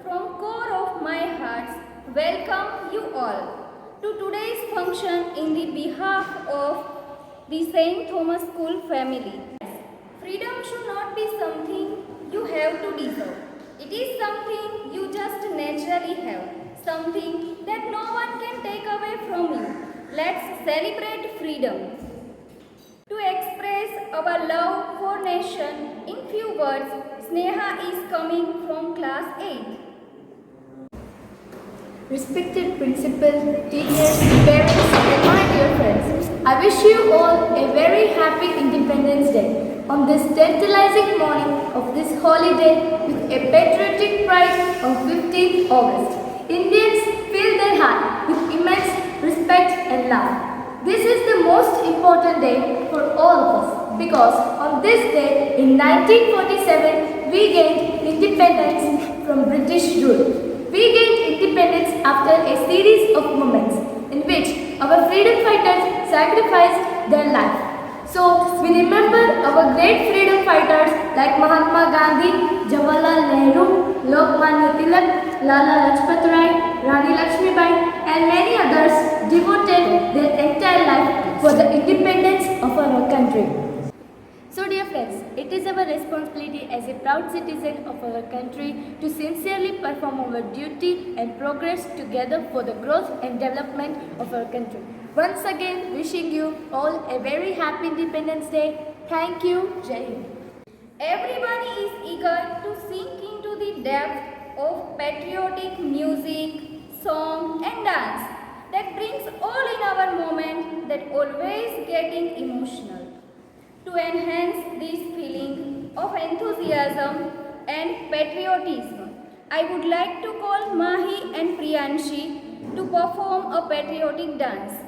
from core of my heart, welcome you all to today's function in the behalf of the St. Thomas School family. Freedom should not be something you have to deserve. It is something you just naturally have, something that no one can take away from you. Let's celebrate freedom. To express our love for nation in few words, Sneha is coming from class 8. Respected principal, teachers, parents and my dear friends, I wish you all a very happy Independence Day on this tantalizing morning of this holiday with a patriotic pride on 15th August. Indians fill their heart with immense respect and love. This is the most important day for all of us because on this day in 1947 we gained independence from British rule. We gained independence after a series of moments in which our freedom fighters sacrificed their life. So we remember our great freedom fighters like Mahatma Gandhi, Jawaharlal Nehru, Lokmanya Tilak, Lala Lajpat Rai, Rani Lakshmibai and many others devoted their entire life for the independence of our country. So dear friends, it is our responsibility as a proud citizen of our country to sincerely perform our duty and progress together for the growth and development of our country. Once again, wishing you all a very happy Independence Day. Thank you. Jai Hind. Everybody is eager to sink into the depth of patriotic music, song and dance that brings all in our moment that always getting emotional. To enhance this feeling of enthusiasm and patriotism, I would like to call Mahi and Priyanshi to perform a patriotic dance.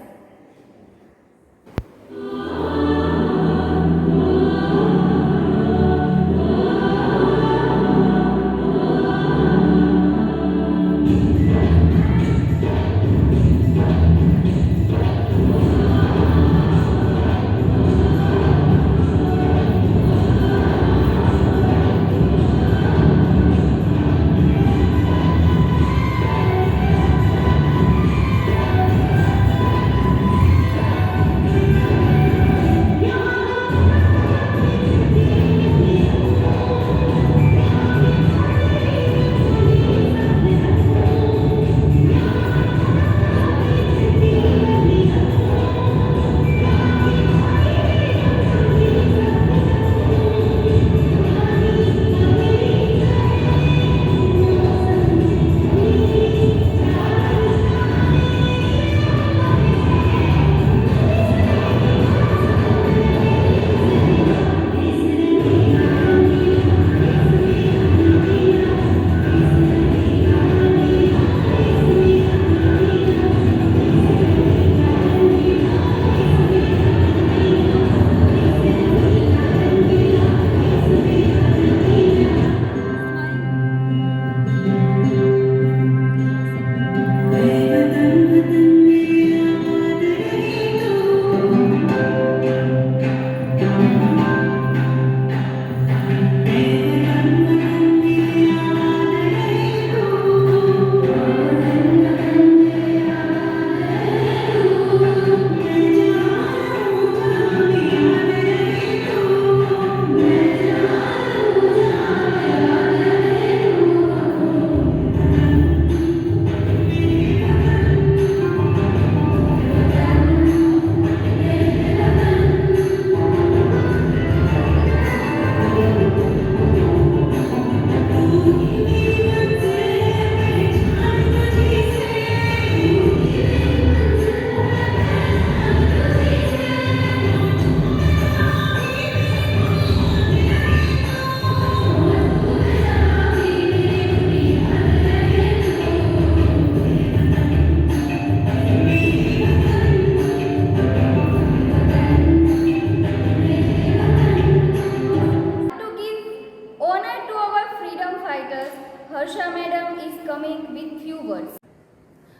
welcoming with few words.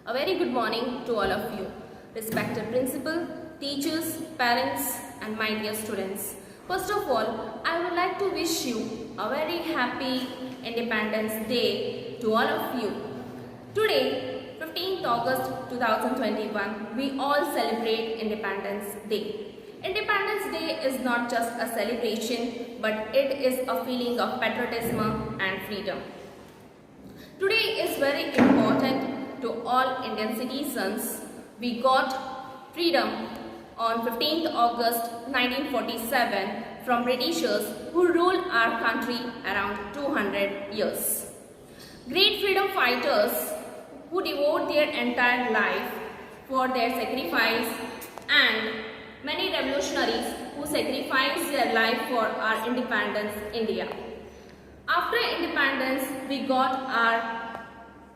A very good morning to all of you, respected principal, teachers, parents and my dear students. First of all, I would like to wish you a very happy Independence Day to all of you. Today, 15th August 2021, we all celebrate Independence Day. Independence Day is not just a celebration, but it is a feeling of patriotism and freedom. Today is very important to all Indian citizens. We got freedom on 15th August 1947 from Britishers who ruled our country around 200 years. Great freedom fighters who devote their entire life for their sacrifice, and many revolutionaries who sacrificed their life for our independence, India. After independence, we got our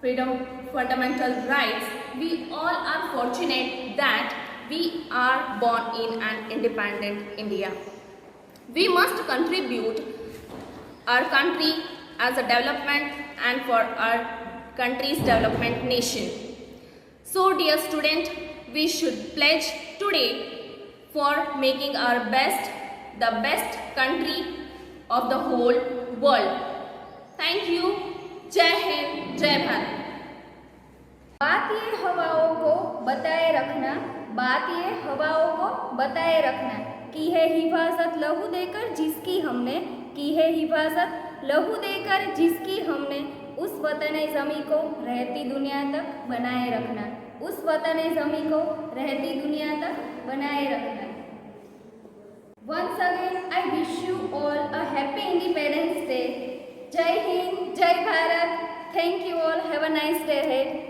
freedom fundamental rights. We all are fortunate that we are born in an independent India. We must contribute our country as a development and for our country's development nation. So dear student, we should pledge today for making our best, the best country of the whole world. Thank you. जय हिंद, जय भारत। बात ये हवाओं को बताए रखना, बात ये हवाओं को बताए रखना, की है हिफाजत लहू देकर जिसकी हमने, की है हिफाजत लहू देकर जिसकी हमने, उस वतन ज़मी को रहती दुनिया तक बनाए रखना, उस वतन ज़मी को रहती दुनिया तक बनाए रखना। Once again, I wish you all a happy Independence Day. Jai Hind, Jai Bharat. Thank you all. Have a nice day ahead.